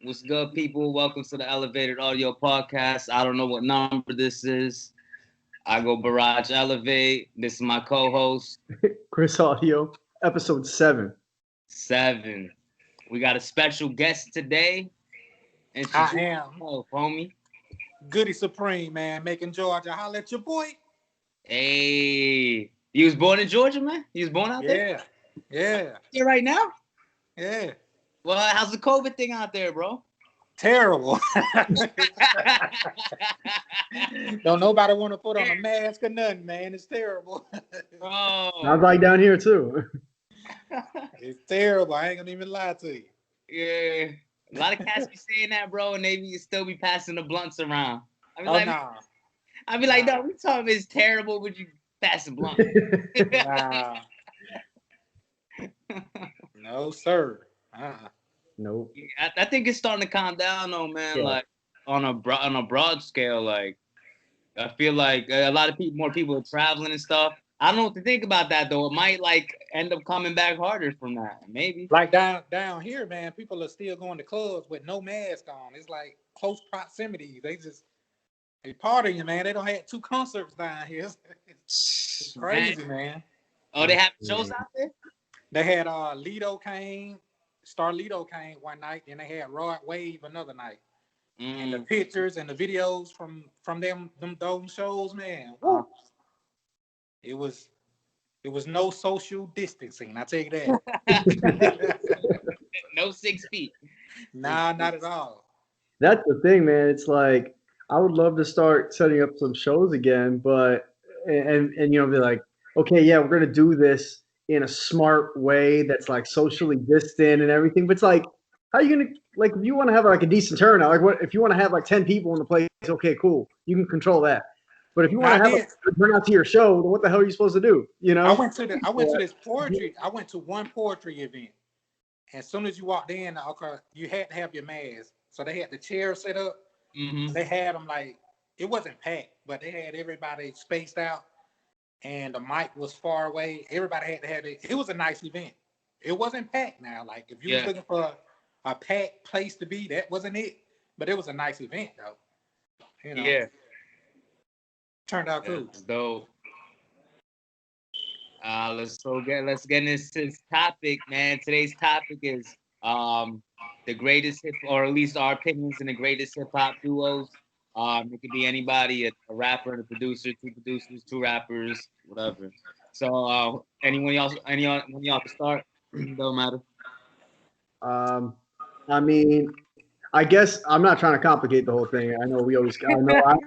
What's good, people? Welcome to the Elevated Audio Podcast. I don't know what number this is. I go Barrage Elevate. This is my co-host, Chris Audio, episode 7. Seven. We got a special guest today. I Introduce am yourself, homie. Goodie Supreme, man, Macon, Georgia. Holla at your boy. Hey, you was born in Georgia, man? You was born out there? Yeah, Here right now? yeah. Well, how's the COVID thing out there, bro? Terrible. Don't nobody want to put on a mask or nothing, man. It's terrible. Sounds Oh, like down here too. It's terrible. I ain't gonna even lie to you. yeah. A lot of cats be saying that, bro, and they still be passing the blunts around. I be Oh like, nah. I be like, Nah. no, we talking it's terrible, but you passing blunt. Nah. No, sir. Nope. I think it's starting to calm down, though, man. Yeah. Like on a broad scale, like I feel like a lot of more people are traveling and stuff. I don't know what to think about that though. It might like end up coming back harder from that, maybe. Like down here, man, people are still going to clubs with no mask on. It's like close proximity. They partying, man. They don't have 2 concerts down here. It's crazy, man. Oh, they have shows out there. They had Lido came, Starlito came one night, and they had Rod Wave another night. And the pictures and the videos from those shows, man. Woo. It was no social distancing. I tell you that. No 6 feet. Nah, not at all. That's the thing, man. It's like I would love to start setting up some shows again, but and be like, okay, yeah, we're gonna do this in a smart way that's like socially distant and everything. But it's like, how are you gonna like if you want to have like a decent turnout? Like, what if you want to have like 10 people in the place? Okay, cool, you can control that. But if you want to have a turnout to your show, then what the hell are you supposed to do? You know? I went to this poetry. I went to one poetry event. As soon as you walked in, okay, you had to have your mask. So they had the chairs set up. Mm-hmm. They had them like, it wasn't packed, but they had everybody spaced out, and the mic was far away. Everybody had to have it. It was a nice event. It wasn't packed now. Like if you was looking for a packed place to be, that wasn't it. But it was a nice event though. You know. Yeah. Turned out cool. Dope. Let's get into this topic, man. Today's topic is the greatest or at least our opinions in the greatest hip hop duos. It could be anybody, a rapper and a producer, 2 producers, 2 rappers, whatever. So anyone y'all can start. Don't matter. I mean, I guess I'm not trying to complicate the whole thing. I know I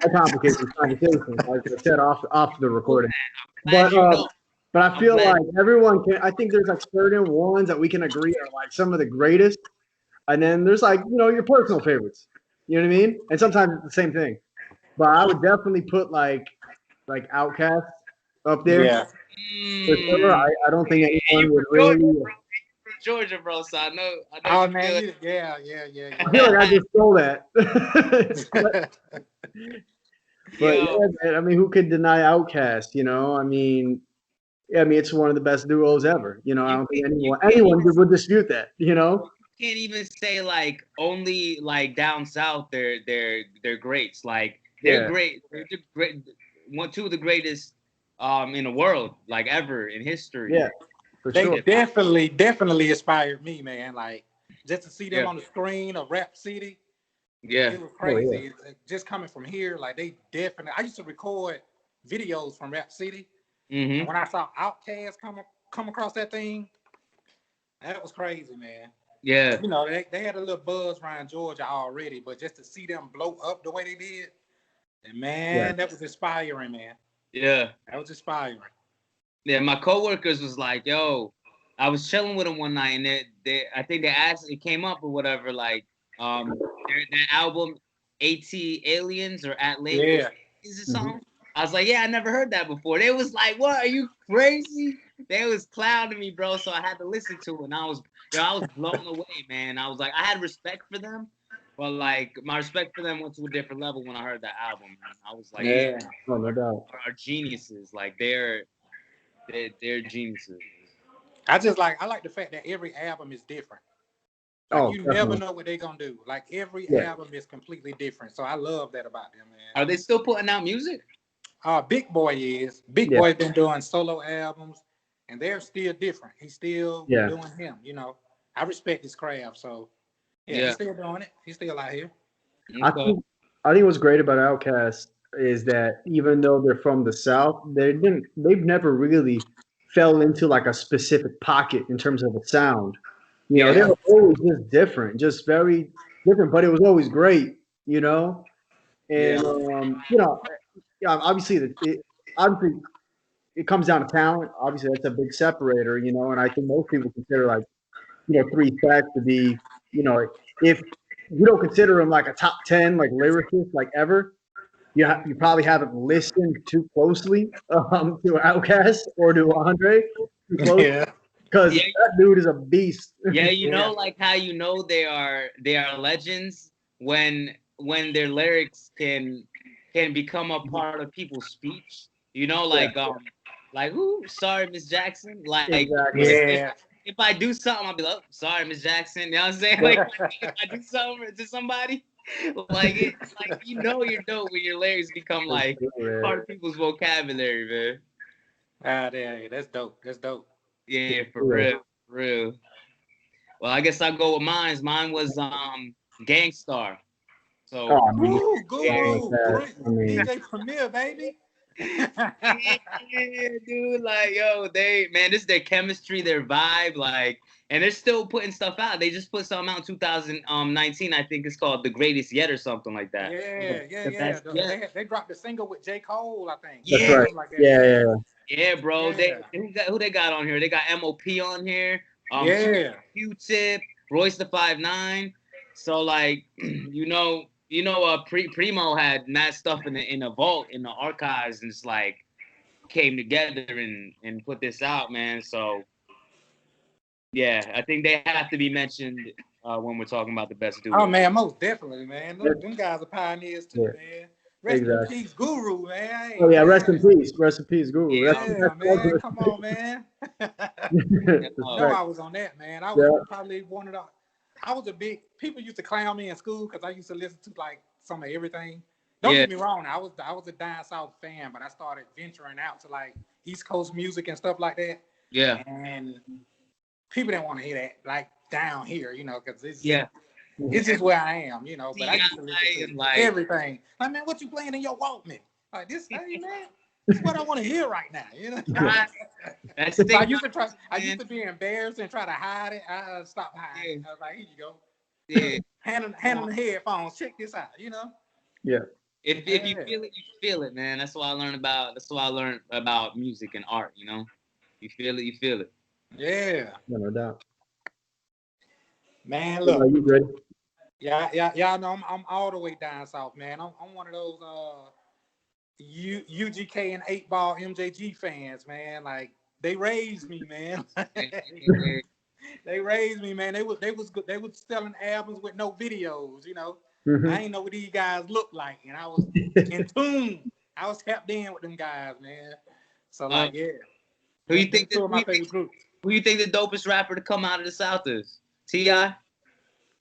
complicate these conversations, like I said off the recording. But I feel like everyone can. I think there's like certain ones that we can agree are like some of the greatest, and then there's like your personal favorites. You know what I mean? And sometimes it's the same thing. But I would definitely put like Outkast up there. Yeah. For sure. I don't think anyone would really. Georgia, bro. So I know. Oh man, yeah. I feel like I just stole that. But yeah, man, I mean, who could deny Outkast? I mean, it's one of the best duos ever. I don't think anyone would dispute that. You can't even say like only like down south they're greats. Like they're great. They're great. 2 of the greatest in the world, like ever in history. Yeah. They sure. definitely inspired me, man. Like just to see them on the screen of Rap City. Yeah. It was crazy. Oh, yeah. Just coming from here, like they definitely. I used to record videos from Rap City. Mm-hmm. And when I saw Outkast come across that thing, that was crazy, man. Yeah. They had a little buzz around Georgia already, but just to see them blow up the way they did, and man, that was inspiring, man. Yeah. That was inspiring. Yeah, my coworkers was like, "Yo," I was chilling with them one night, and I think they asked, it came up or whatever, like, their album, AT Aliens or At Late, is it something? Mm-hmm. I was like, "Yeah, I never heard that before." They was like, "What? Are you crazy?" They was clowning me, bro. So I had to listen to it, and I was blown away, man. I was like, I had respect for them, but like my respect for them went to a different level when I heard that album. Man. I was like, no doubt, are geniuses. Like they're geniuses. I like the fact that every album is different. Like you never know what they're gonna do. Like every album is completely different. So I love that about them, man. Are they still putting out music? Big Boy is. Big Boy been doing solo albums, and they're still different. He's still doing him. You know, I respect his craft. So he's still doing it. He's still out here. Okay. I think what's great about Outkast is that even though they're from the South, they've never really fell into like a specific pocket in terms of a sound. You know, they were always just different, just very different, but it was always great, you know? And, you know, obviously, obviously it comes down to talent. Obviously, that's a big separator, you know, and I think most people consider like, you know, 3 Stacks to be, you know, if you don't consider him like a top 10 like lyricist like ever, you probably haven't listened too closely to Outkast or to Andre too close, because that dude is a beast. Yeah, you know, like how you know they are legends when their lyrics can become a part of people's speech. You know, like like who? Sorry, Miss Jackson. Like if I do something, I'll be like, oh, sorry, Miss Jackson. You know what I'm saying? Like if I do something to somebody, like it's like you know you're dope when your lyrics become like part of people's vocabulary, man. That's dope. That's dope. Yeah, for real, for real. Well, I guess I'll go with mine. Mine was Gangstar. So DJ Premier, baby. Yeah, dude, like yo, this is their chemistry, their vibe, like, and they're still putting stuff out. They just put something out in 2019. I think it's called The Greatest Yet or something like that. They dropped a single with J. Cole, I think. That's right. Like that. Yeah, bro. Yeah. Who they got on here? They got MOP on here. Q-Tip, Royce the 5'9". So like, Primo had mad stuff in the vault, in the archives, and it's like came together and put this out, man. So yeah, I think they have to be mentioned when we're talking about the best duo. Oh man, most definitely, man. Them guys are pioneers too, man. Rest in peace, Guru, man. Oh yeah, rest in peace, Guru. Yeah, man. Come on, man. I was on that, man. I was probably one of the. I was a big. People used to clown me in school because I used to listen to like some of everything. Don't get me wrong. I was a Down South fan, but I started venturing out to like East Coast music and stuff like that. Yeah. And people didn't want to hear that like down here, because it's just where I am, But I used to listen to everything. Like, man, what you playing in your Walkman? Like this, hey man. This is what I want to hear right now, That's the thing. I used to be embarrassed and try to hide it. I stopped hiding. I was like, here you go. Yeah. hand on the headphones. Check this out, Yeah. If you feel it, you feel it, man. That's what I learned about. That's what I learned about music and art. You feel it, you feel it. Yeah. No doubt. Man, look. Are you ready? Yeah. No, I'm all the way down south, man. I'm one of those UGK and 8-Ball MJG fans, man. Like they raised me, man. They raised me, man. They was selling albums with no videos, I ain't know what these guys looked like, and I was in tune. I was tapped in with them guys, man. So like, Who you think two of my favorite groups? Who you think the dopest rapper to come out of the South is? T.I.?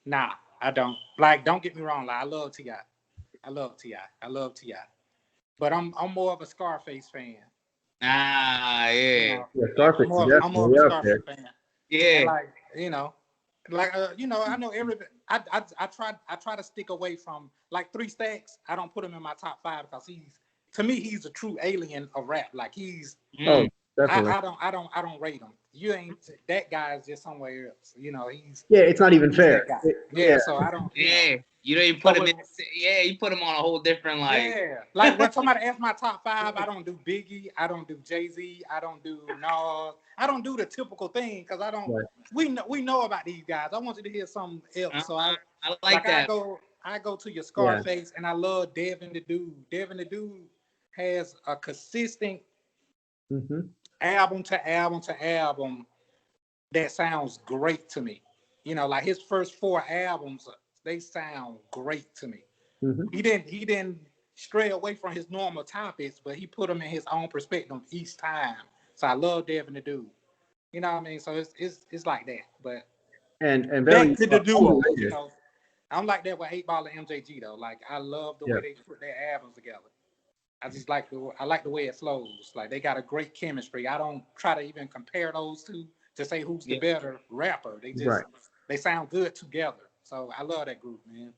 Nah, I don't. Like, don't get me wrong. Like, I love T.I. I love T.I. But I'm more of a Scarface fan. Ah, yeah. Scarface. I'm more of a Scarface fan. Yeah. And I know everybody. I try to stick away from like 3 Stacks. I don't put him in my top 5 because to me he's a true alien of rap. Like he's definitely. I don't rate him. You ain't that guy is just somewhere else. He's it's not even fair. So I don't. You don't even put him in. You put him on a whole different like. Yeah, like when somebody asks my top 5, I don't do Biggie, I don't do Jay-Z, I don't do Nas, I don't do the typical thing because I don't. Right. We know about these guys. I want you to hear something else. So I like that. I go to your Scarface and I love Devin the Dude. Devin the Dude has a consistent album to album that sounds great to me. Like his first 4 albums. They sound great to me. He didn't stray away from his normal topics, but he put them in his own perspective each time. So I love Devin the Dude. You know what I mean? So it's like that. But and very back to the duo. underrated. You know, I'm like that with 8 Ball and MJG though. Like I love the way they put their albums together. I just like the way it flows. Like they got a great chemistry. I don't try to even compare those two to say who's the better rapper. They just they sound good together. So I love that group, man.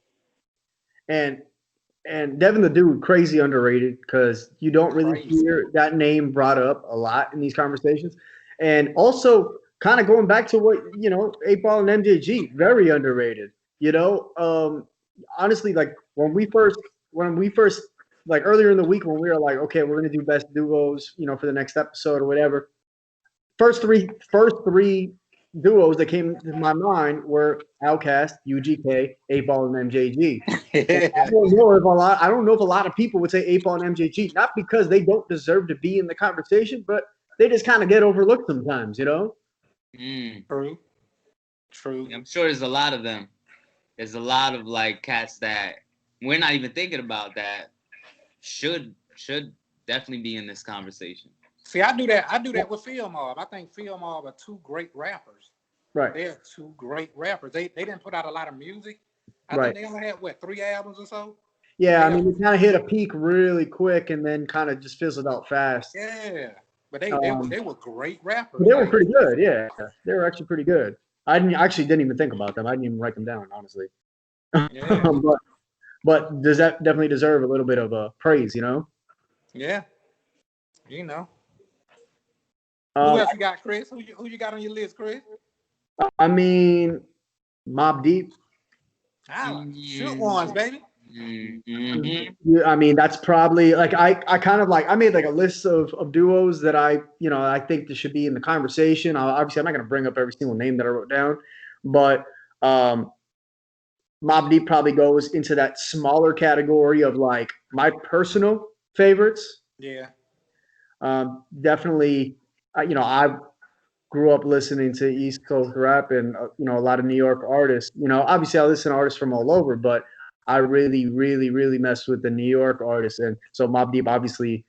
And Devin the Dude, crazy underrated because you don't really hear that name brought up a lot in these conversations. And also, kind of going back to what 8 Ball and MJG, very underrated. Honestly, like when we first like earlier in the week when we were like, okay, we're gonna do best duos, for the next episode or whatever. First three duos that came to my mind were Outkast, UGK, 8 Ball, and MJG. I don't know if a lot of people would say 8 Ball and MJG, not because they don't deserve to be in the conversation, but they just kind of get overlooked sometimes, True. I'm sure there's a lot of them. There's a lot of like cats that we're not even thinking about that should definitely be in this conversation. See, I do that with Phil Mob. I think Phil Mob are two great rappers. Right. They're two great rappers. They didn't put out a lot of music. I think they only had 3 albums or so. Yeah, I mean, they kind of hit a peak really quick and then kind of just fizzled out fast. Yeah, but they were great rappers. They were pretty good. Yeah, they were actually pretty good. I didn't even think about them. I didn't even write them down, honestly. Yeah. but does that definitely deserve a little bit of praise, Yeah. Who else you got, Chris? Who you got on your list, Chris? I mean, Mobb Deep. Shook ones, baby. Mm-hmm. I mean, that's probably like I made like a list of duos that I think that should be in the conversation. Obviously, I'm not going to bring up every single name that I wrote down, but Mobb Deep probably goes into that smaller category of like my personal favorites. Yeah. Definitely, I grew up listening to East Coast rap and a lot of New York artists. Obviously I listen to artists from all over, but I really, really, really messed with the New York artists, and so Mobb Deep obviously,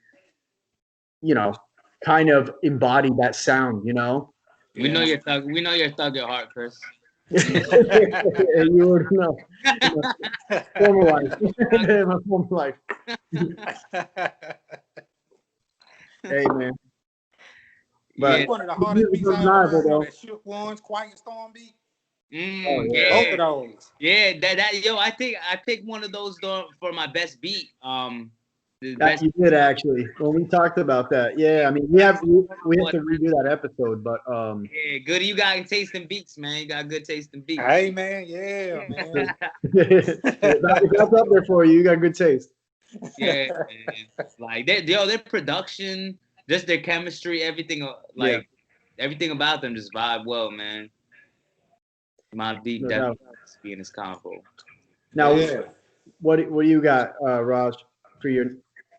kind of embodied that sound. We know you're thug. We know you're thug at heart, Chris. You already know. Former life. My former life. Hey man. But one of the hardest beats I ever heard, that Shook Ones, Quiet Storm beat. Both of those. Yeah, I think I picked one of those for my best beat. You did actually when we talked about that. Yeah, I mean we have to redo that episode, but yeah, Goodie, you got taste in beats, man. You got good taste in beats. Hey man, yeah, man. That's up there for you. You got good taste. Yeah, like their production, just their chemistry, everything everything about them just vibe well, man. Mobb Deep definitely be in this combo. Now, what do you got, Raj, for your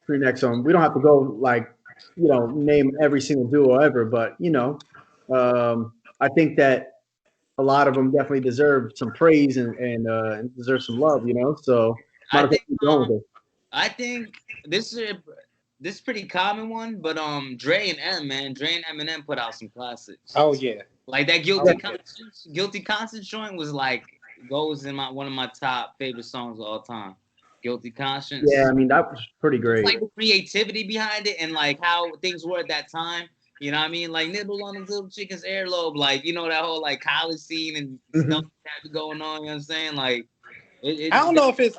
next one? We don't have to go like name every single duo ever, but I think that a lot of them definitely deserve some praise and deserve some love. So I think this is pretty common one, but Dre and Eminem put out some classics. Oh yeah. Like that Guilty Conscience joint was like goes in one of my top favorite songs of all time. Guilty Conscience. Yeah, I mean that was pretty great. Like the creativity behind it and like how things were at that time. You know what I mean? Like nibble on the little chicken's earlobe, like that whole like college scene and stuff that going on. You know what I'm saying? Like I don't know if it's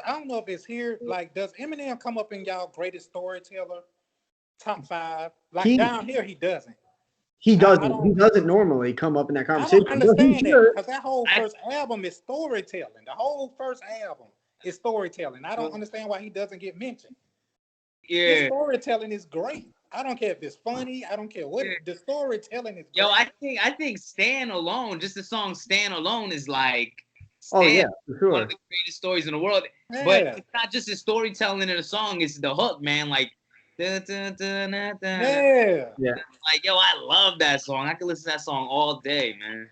here. Like, does Eminem come up in y'all greatest storyteller top 5? Like down here, he doesn't. He doesn't normally come up in that conversation. I don't understand that because that whole first album is storytelling. The whole first album is storytelling. I don't understand why he doesn't get mentioned. Yeah, his storytelling is great. I don't care if it's funny. I don't care what the storytelling is. Yo, I think Stan alone, just the song Stan alone is like. For sure. One of the greatest stories in the world. Yeah. But it's not just the storytelling in a song, it's the hook, man. Like, yeah. Like, yo, I love that song. I can listen to that song all day, man.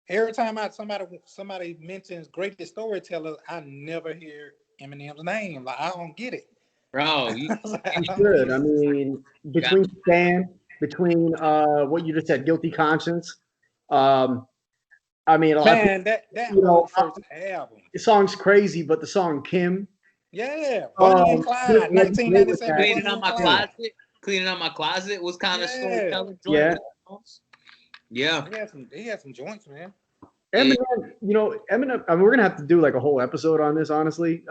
Every time somebody mentions greatest storyteller, I never hear Eminem's name. Like, I don't get it. Bro, you should. I mean, between Stan, what you just said, Guilty Conscience, I mean, a lot of Man, people, that you whole know, first album. the song's crazy, but the song Kim, Yeah, Bonnie and Clyde, what he did with 1997, that, Cleaning Bonnie out and my Clyde. closet. Cleaning out my closet was kind of Yeah, storytelling joint. yeah. Yeah. he had some joints, man. Eminem, Eminem. I mean, we're gonna have to do like a whole episode on this, honestly.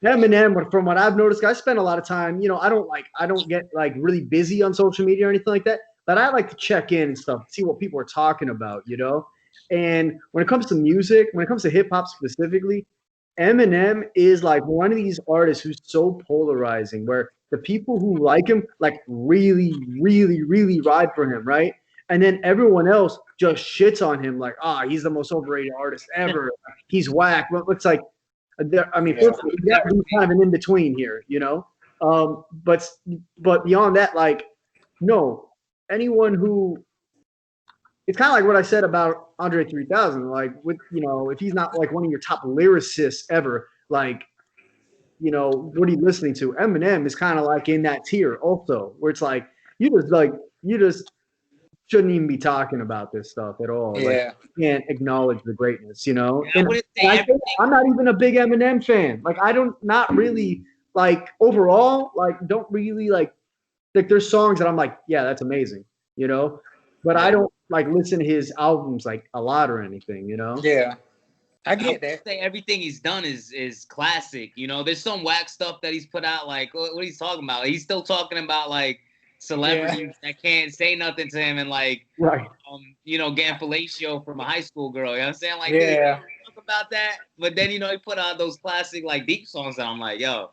Eminem, from what I've noticed, I spend a lot of time. I don't get like really busy on social media or anything like that. But I like to check in and stuff, see what people are talking about. And when it comes to music, when it comes to hip hop specifically, Eminem is like one of these artists who's so polarizing, where the people who like him like really, really, really ride for him, right? And then everyone else just shits on him, like, he's the most overrated artist ever. He's whack. Well, it's like, I mean, Yeah. first of all, you got to be kind of an in between here. But beyond that, like, no, anyone who, it's kind of like what I said about Andre 3000. Like, if he's not like one of your top lyricists ever, like, what are you listening to? Eminem is kind of like in that tier also, where it's like you just shouldn't even be talking about this stuff at all. Like, Yeah. you can't acknowledge the greatness. Yeah, I And wouldn't say everything. I'm not even a big Eminem fan. Like, I don't, not really, like, overall, like, don't really like there's songs that I'm like, yeah, that's amazing. But I don't like listen to his albums like a lot or anything. Yeah. I I get would that. say everything he's done is classic. There's some whack stuff that he's put out. Like, what he's talking about? He's still talking about like celebrities that can't say nothing to him and like, Right. Getting fellatio from a high school girl. You know what I'm saying? Like, Yeah. dude, talk about that. But then he put out those classic like deep songs that I'm like, yo,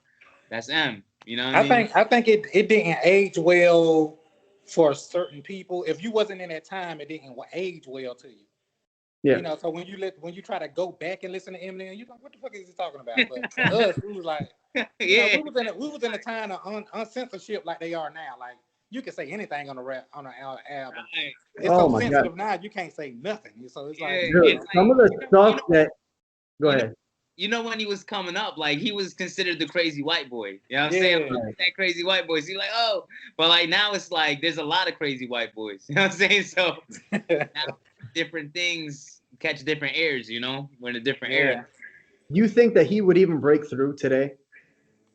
that's M. You know what I mean? I think it didn't age well for certain people. If you wasn't in that time, it didn't age well to you. Yeah. So when you try to go back and listen to Eminem, you're like, what the fuck is he talking about? But for us, we was like, Yeah. we was in a time of uncensorship like they are now. Like, you can say anything on an album. Right. It's Oh so my sensitive now, you can't say nothing. So it's like, Yeah, Dude, some of the stuff that. Go you know- ahead. When he was coming up, like he was considered the crazy white boy. You know what I'm Yeah. saying? Like, that crazy white boy. So you're like, oh, but like now it's like there's a lot of crazy white boys. You know what I'm saying? So now different things catch different ears. We're in a different era. Do you think that he would even break through today?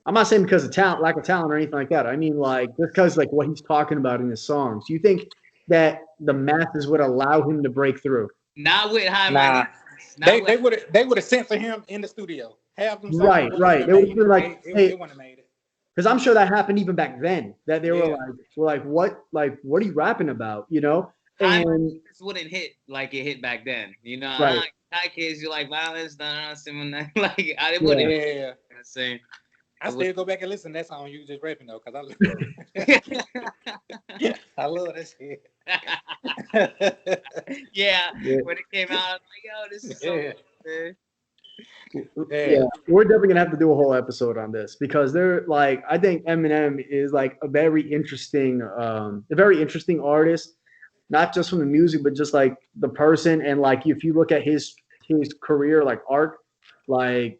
I'm not saying because of talent, lack of talent, or anything like that. I mean, like, just because like what he's talking about in his songs. Do you think that the masses would allow him to break through? Not with high Nah. money. They would have censored him in the studio. Have them songs Right. They would have been like, hey, it wouldn't have made it. because I'm sure that happened even back then. That they were like, what are you rapping about? High And money wouldn't hit like it hit back then. Right. High kids, you like violence, like I wouldn't. Yeah. Same. I still go back and listen to that song you just rapping though, because I love that shit. Yeah, when it came out, I was like, yo, this is so good, man. Yeah, we're definitely gonna have to do a whole episode on this because I think Eminem is like a very interesting artist, not just from the music, but just like the person. And like if you look at his career, like arc, like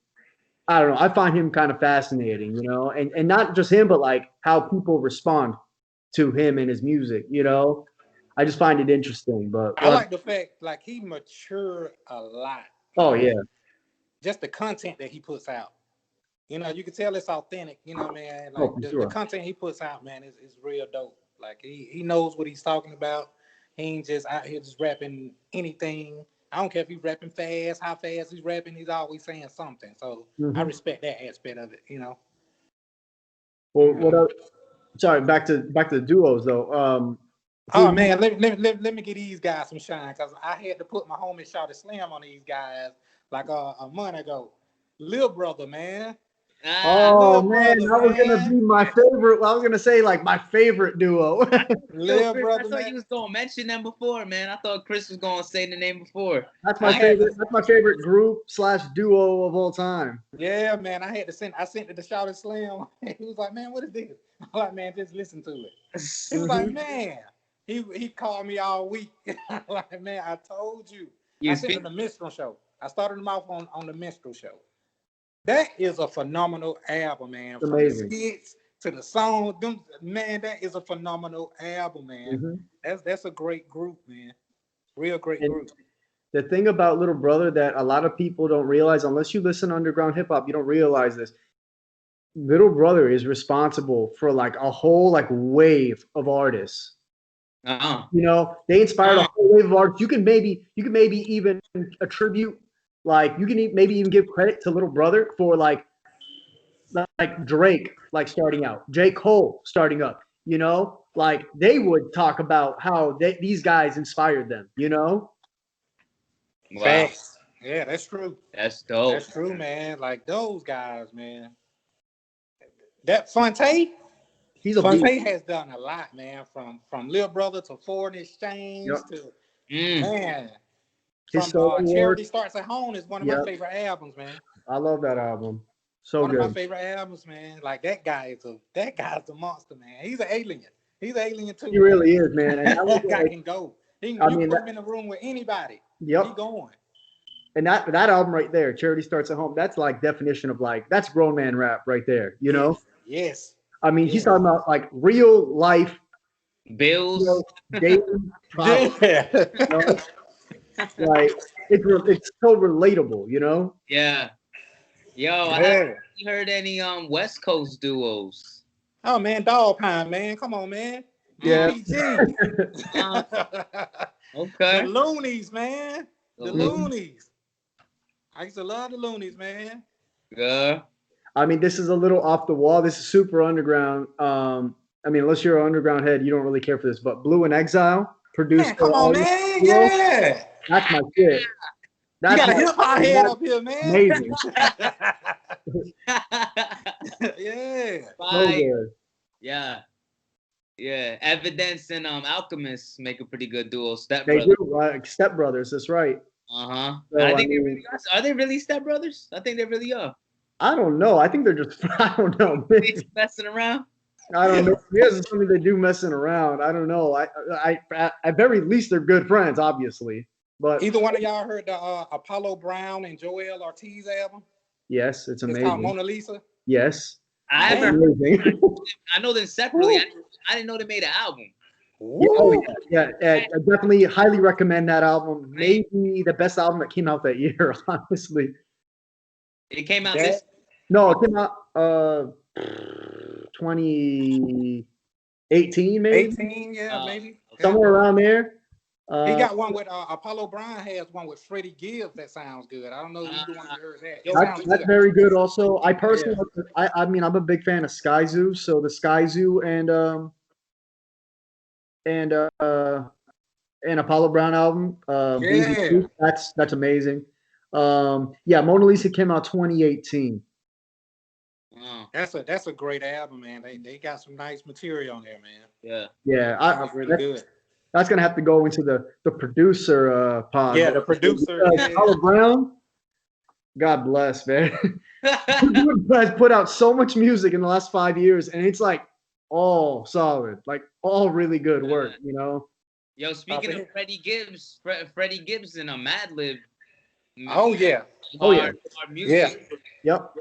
I don't know, I find him kind of fascinating, and not just him, but like how people respond to him and his music, I just find it interesting. But I like the fact like he matured a lot. Oh yeah. Just the content that he puts out. You can tell it's authentic, man. Like sure. the content he puts out, man, is real dope. Like he knows what he's talking about. He ain't just out here just rapping anything. I don't care if he's rapping fast, how fast he's rapping, he's always saying something. So I respect that aspect of it, Well, what else? Sorry, back to the duos though. Oh man, let me get these guys some shine because I had to put my homie Shawty Slim on these guys like a month ago. Lil brother, man. Oh man, that was gonna be my favorite. I was gonna say like my favorite duo. Lil brother, I thought you was gonna mention them before, man. I thought Chris was gonna say the name before. That's my favorite. That's my favorite group / duo of all time. Yeah, man. I sent it to Shawty Slim. He was like, man, what is this? I'm like, man, just listen to it. He was like, man. He called me all week. I'm like, man, I told you. I sent him the Minstrel Show. I started him off on the Minstrel Show. That is a phenomenal album, man. From amazing. The skits to the song, man, that is a phenomenal album, man. That's a great group, man. Real great group. The thing about Little Brother that a lot of people don't realize, unless you listen to underground hip hop, you don't realize this. Little Brother is responsible for like a whole like wave of artists. You know, they inspired a whole wave of artists. You can maybe even attribute, like, you can maybe even give credit to Little Brother for like Drake, like starting out, J. Cole starting up. You know, like they would talk about how these guys inspired them. You know. Wow. Facts. Yeah, that's true. That's dope. That's true, man. Like those guys, man. That Fonte has done a lot, man. From Lil Brother to Foreign Exchange to man. From Charity Starts at Home is one of my favorite albums, man. I love that album. So one good. of my favorite albums, man. Like that guy's a monster, man. He's an alien. He's an alien too. He really is, man. And that guy can go. You put him in a room with anybody. Yep. He going. And that album right there, Charity Starts at Home, that's like definition of like, that's grown man rap right there, you know? Yes. I mean, he's talking about like real life bills, daily problems. You know? Like it's so relatable, you know? Yeah. Yo, I haven't heard any West Coast duos. Oh man, Dog Pound, man. Come on, man. Yeah. Okay. The Loonies, man. The Loonies. I used to love the Loonies, man. Yeah. I mean, this is a little off the wall. This is super underground. I mean, unless you're an underground head, you don't really care for this. But Blue in Exile, produced. Man, come on, man. Yeah. That's my shit. You got a hip hop head up here, man. Amazing. Yeah. So good. Yeah. Yeah. Evidence and Alchemist make a pretty good duo. Step They Brothers. do. Step Brothers. That's right. So, I think they really are. They really Step Brothers? I think they really are. I don't know. I think they're just. I don't know. They messing around. I don't know. Here's something they do messing around. I don't know. I at very least they're good friends, obviously. But either one of y'all heard the Apollo Brown and Joel Ortiz album? Yes, it's amazing. It's called Mona Lisa. Yes. I haven't. I know them separately. I didn't know they made an album. Yeah, I definitely highly recommend that album. Maybe the best album that came out that year, honestly. It came out this. No, it came out 2018, maybe. 18, yeah, maybe somewhere around there. He got one with Apollo Brown has one with Freddie Gibbs that sounds good. I don't know if you heard that. That's very good. Also, I personally, I mean, I'm a big fan of Sky Zoo. So the Sky Zoo and Apollo Brown album. That's amazing. Yeah, Mona Lisa came out 2018. That's a great album, man. They got some nice material on there, man. Yeah, really good. That's gonna have to go into the producer pod. Yeah, the producer. Apollo Brown. God bless, man. He has put out so much music in the last 5 years, and it's like all solid, like all really good work, you know. Yo, speaking of Freddie Gibbs and a Madlib. Oh yeah. Hard music. Yeah. Yep.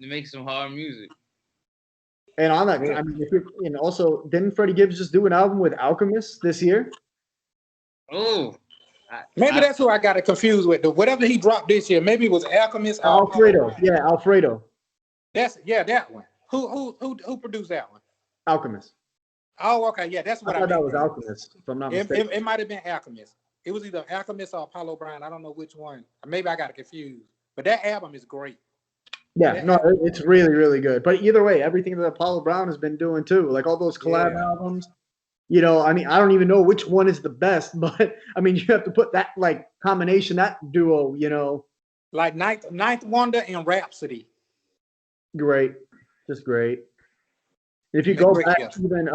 To make some hard music. And on that, I mean, also, didn't Freddie Gibbs just do an album with Alchemist this year? Oh. Maybe that's who I got it confused with. Whatever he dropped this year, maybe it was Alchemist. Alfredo. Yeah, Alfredo. That one. Who produced that one? Alchemist. Oh, okay. Yeah, that's what I thought that was Alchemist, if I'm not mistaken. It might have been Alchemist. It was either Alchemist or Apollo Brown. I don't know which one. Maybe I got it confused. But that album is great. Yeah, no, it's really, really good. But either way, everything that Apollo Brown has been doing too, like all those collab albums, you know, I mean, I don't even know which one is the best, but I mean, you have to put that like combination, that duo, you know. Like Ninth Wonder and Rhapsody. Great. Just great. If you go back even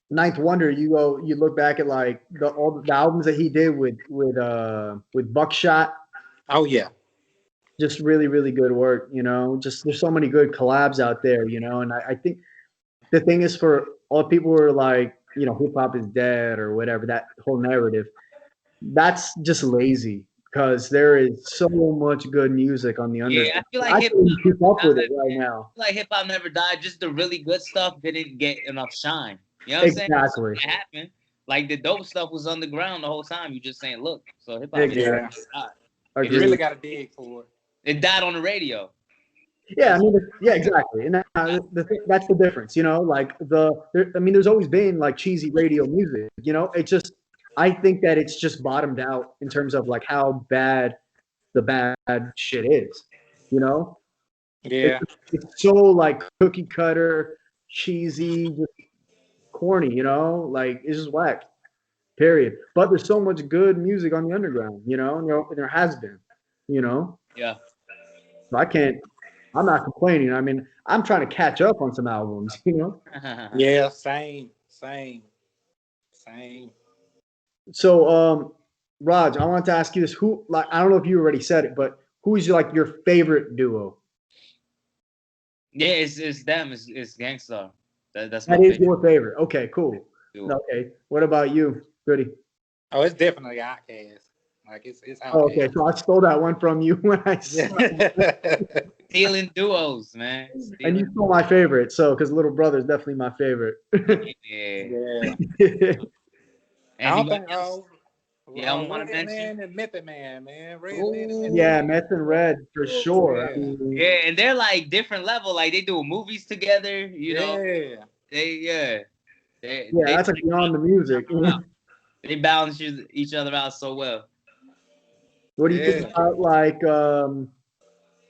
Ninth Wonder, you look back at like all the albums that he did with Buckshot. Oh yeah. Just really, really good work, you know. Just there's so many good collabs out there, you know. And I think the thing is, for all people who are like, you know, hip hop is dead or whatever, that whole narrative, that's just lazy because there is so much good music on the underground. Yeah, I feel like hip hop keep up with it right now. Like hip hop never died. Just the really good stuff didn't get enough shine. You know what I'm saying? Exactly. It happened. Like the dope stuff was underground the whole time. You just saying, look. So hip hop. Yeah. You really got to dig for it. It died on the radio. Yeah, I mean, yeah, exactly, and that's the difference, you know. Like there's always been like cheesy radio music, you know. It just, I think that it's just bottomed out in terms of like how bad the bad shit is, you know. Yeah, it's so like cookie cutter, cheesy, just corny, you know. Like it's just whack. Period. But there's so much good music on the underground, you know, and there has been, you know. Yeah. So I'm not complaining. I mean, I'm trying to catch up on some albums, you know. yeah, same. So, Raj, I wanted to ask you this: who, like, I don't know if you already said it, but who is like your favorite duo? Yeah, it's them. It's Gangstar. That's That my is favorite your favorite. Okay, cool. duo. Okay, what about you, Goodie? Oh, it's definitely Outkast. Like it's Outkast. Oh, okay, so I stole that one from you when I saw Stealing duos, man. and you stole my favorite. So, because Little Brother is definitely my favorite. Yeah. I don't think. Yeah, I want to mention. Man and Method Man, man. Yeah, Meth and Red for sure. Yeah. I mean, Yeah, and they're like different level. Like they do movies together. You know. They that's like beyond the music. They balance each other out so well. What do you think about like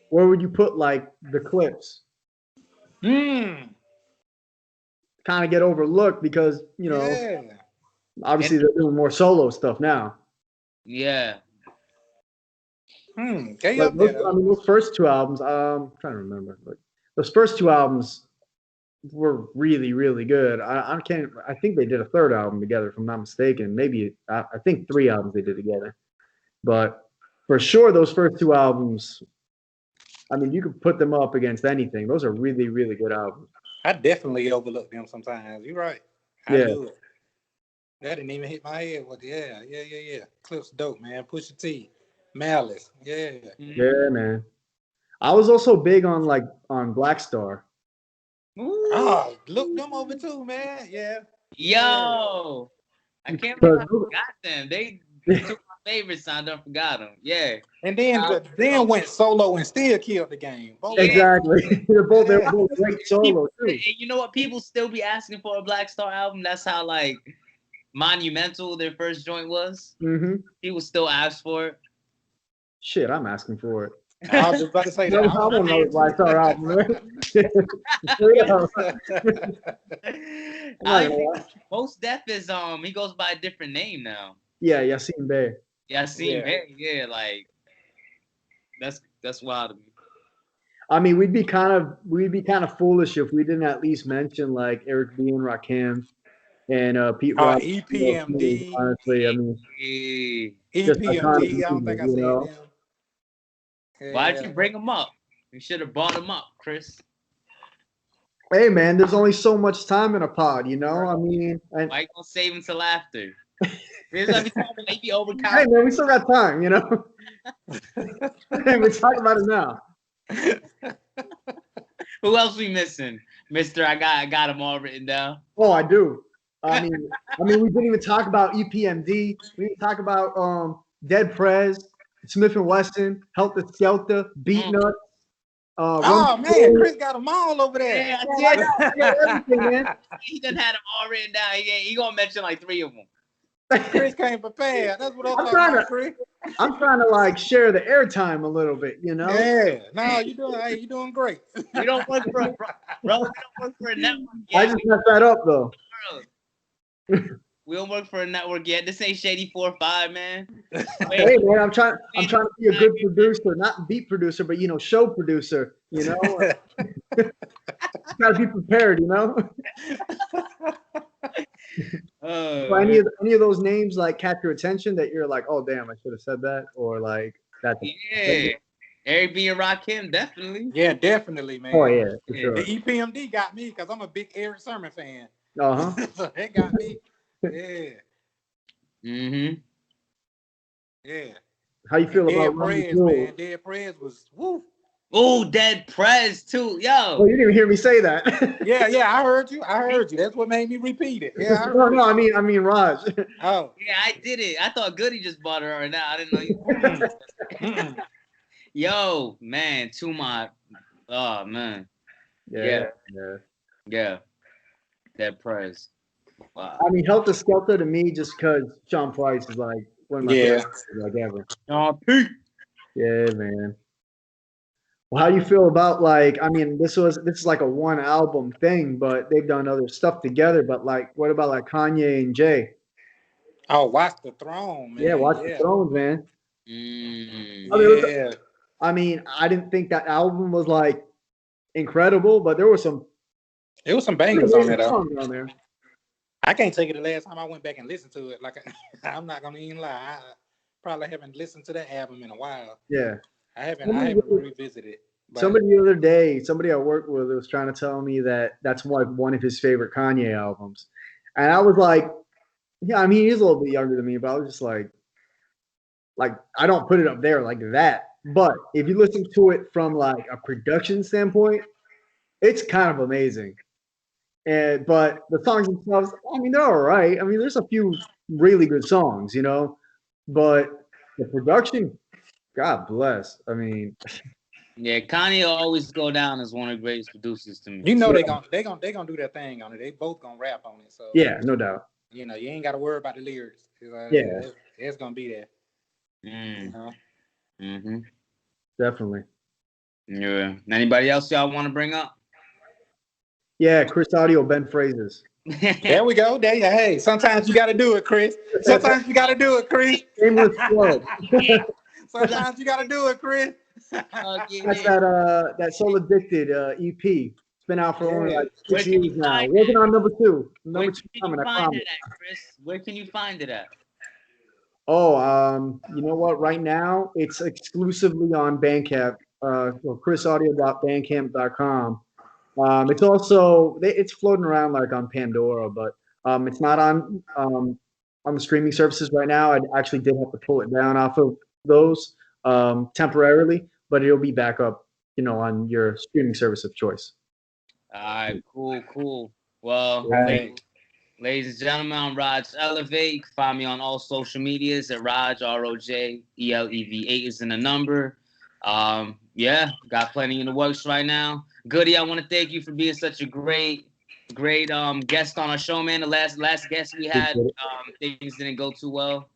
where would you put like the Clips? Kind of get overlooked because, you know, obviously they're doing more solo stuff now. Yeah. Those first two albums, I'm trying to remember, but those first two albums were really, really good. I think they did a third album together, if I'm not mistaken. Maybe I think 3 albums they did together. But for sure, those first 2 albums, I mean, you could put them up against anything. Those are really, really good albums. I definitely overlook them sometimes. You're right. I do it. That didn't even hit my head. But yeah. Clips dope, man. Pusha T, Malice. Yeah. Yeah, man. I was also big on Black Star. Oh, look them over too, man. Yeah. Yo, I can't believe I forgot them. They took my favorites. I done forgot them. Yeah. And then went solo and still killed the game. Exactly. They're both great solo too. You know what? People still be asking for a Black Star album. That's how like monumental their first joint was. Mm-hmm. People still ask for it. Shit, I'm asking for it. I was just about to say that. I don't know Black Star album. Most Def is he goes by a different name now. Yeah, Yasin Bey. Yasin Bey. Yeah, like that's wild to me. I mean, we'd be kind of foolish if we didn't at least mention like Eric B and Rakim and Pete Rock. EPMD. Honestly, I mean, EPMD. I don't think I said them. Why'd you bring them up? You should have brought them up, Chris. Hey, man, there's only so much time in a pod, you know? I mean... Why you gonna save until after? Hey, man, we still got time, you know? We're talking about it now. Who else we missing? Mister, I got them all written down. Oh, I do. I mean, we didn't even talk about EPMD. We didn't talk about Dead Prez, Smith & Wesson, Helter Skelter, Beat Nuts. Man, Chris got them all over there. Yeah, I did. Everything, man. He done had them all written down. He gonna mention like 3 of them. Chris came prepared. That's what I'm talking about, Chris. I'm trying to like share the airtime a little bit, you know? Yeah. No, you doing great. We don't work for we don't work for a network yet. I just messed that up though. We don't work for a network yet. This ain't Shady 4-5, man. Hey man, I'm trying to be a good producer, not beat producer, but you know, show producer. You know, gotta be prepared. You know. So any of those names like catch your attention that you're like, oh damn, I should have said that, or like that. Yeah. Eric B and Rakim, definitely. Yeah, definitely, man. Oh yeah, for sure. The EPMD got me because I'm a big Eric Sermon fan. So it got me. Yeah. Mm-hmm. Yeah. How you feel about Dead Prez, man? Dead Prez was woo. Oh, Dead Prez too, yo. Oh, you didn't even hear me say that. Yeah, I heard you. That's what made me repeat it. Yeah, no, I mean Raj. Oh, yeah, I did it. I thought Goodie just bought her right now. I didn't know you. Yo, man, to my, oh man, yeah. Dead Prez. Wow. I mean, Helter Skelter to me, just because Sean Price is like one of my favorite like ever. Pete. Yeah, man. Well, how do you feel about like? I mean, this is like a one album thing, but they've done other stuff together. But like, what about like Kanye and Jay? Oh, Watch the Throne, man. Yeah, Watch the Throne, man. Yeah. I mean, I didn't think that album was like incredible, but there was some. It was some bangers on there, songs on there. I can't take it the last time I went back and listened to it. Like, I'm not gonna even lie. I probably haven't listened to that album in a while. Yeah, I haven't revisited it. Somebody the other day, somebody I worked with was trying to tell me that that's one of his favorite Kanye albums, and I was like, yeah, I mean he's a little bit younger than me, but I was just like I don't put it up there like that. But if you listen to it from like a production standpoint, it's kind of amazing. But the songs themselves, I mean, they're all right. I mean, there's a few really good songs, but the production, God bless. I mean, yeah, Kanye will always go down as one of the greatest producers to me. You know they gonna do their thing on it. They both gonna rap on it. So yeah, no doubt. You ain't got to worry about the lyrics. It's gonna be there. Definitely. Yeah. Anybody else y'all want to bring up? Yeah, Chris Audio, Ben Phrases. There we go. Hey, sometimes you got to do it, Chris. Sometimes you got to do it, Chris. Shameless plug. Sometimes you got to do it, Chris. That's that Soul Addicted EP. It's been out for only like 6 years now. Working on number 2. Number 2 coming. I promise. Chris? Where can you find it at? Oh, you know what? Right now, it's exclusively on Bandcamp. chrisaudio.bandcamp.com. It's also it's floating around like on Pandora, but it's not on the streaming services right now. I actually did have to pull it down off of those temporarily, but it'll be back up, on your streaming service of choice. All right, cool. Well, ladies and gentlemen, I'm Raj Elevate. You can find me on all social medias at Raj ROJELEV. 8 is in the number. Got plenty in the works right now. Goodie, I want to thank you for being such a great guest on our show, man. The last guest we had, things didn't go too well.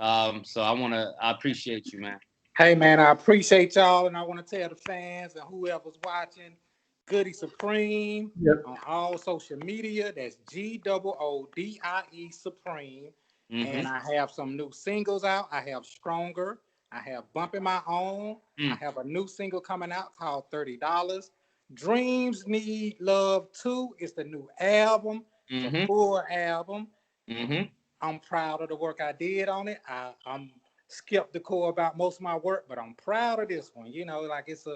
So I appreciate you, man. Hey, man, I appreciate y'all, and I want to tell the fans and whoever's watching, Goodie Supreme on all social media. That's GOODIE Supreme. And I have some new singles out. I have Stronger. I have Bumping My Own. I have a new single coming out called $30. Dreams Need Love 2 is the new album, the full album. I'm proud of the work I did on it. I'm skeptical about most of my work, but I'm proud of this one. It's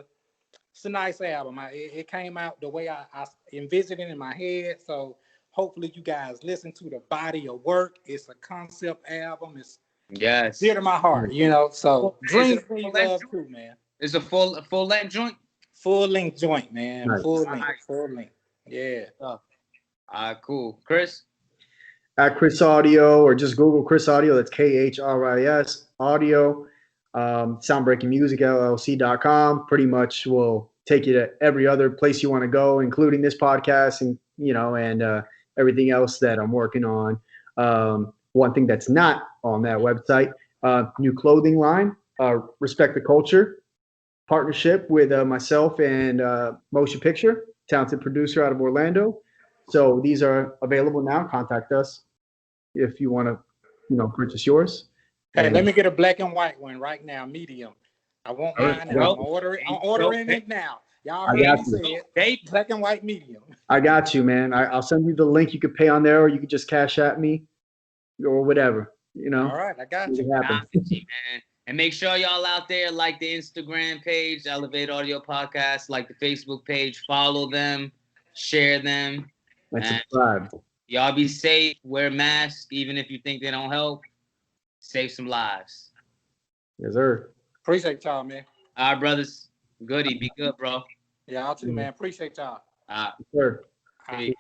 a nice album. It came out the way I envisioned it in my head. So hopefully you guys listen to the body of work. It's a concept album. It's dear to my heart, So Dreams Need Love 2, man. It's a full length joint. Full length joint, man. Nice. Full length. Yeah. Cool. Chris? At Chris Audio, or just Google Chris Audio. That's KHRIS Audio. SoundbreakingMusicLLC.com. Pretty much will take you to every other place you want to go, including this podcast and everything else that I'm working on. One thing that's not on that website, new clothing line, Respect the Culture, partnership with myself and Motion Picture, talented producer out of Orlando. So these are available now. Contact us if you want to, purchase yours. Hey, let me get a black and white one right now, medium. I want mine. I'm ordering it now. Y'all heard me say it. Black and white medium. I got you, man. I'll send you the link. You could pay on there, or you could just cash at me, or whatever. All right, I got you. Man. And make sure y'all out there like the Instagram page, Elevate Audio Podcast, like the Facebook page, follow them, share them. And subscribe. Y'all be safe, wear masks, even if you think they don't help. Save some lives. Yes, sir. Appreciate y'all, man. All right, brothers. Goodie, be good, bro. Y'all too, man. Appreciate y'all. Sure. Peace.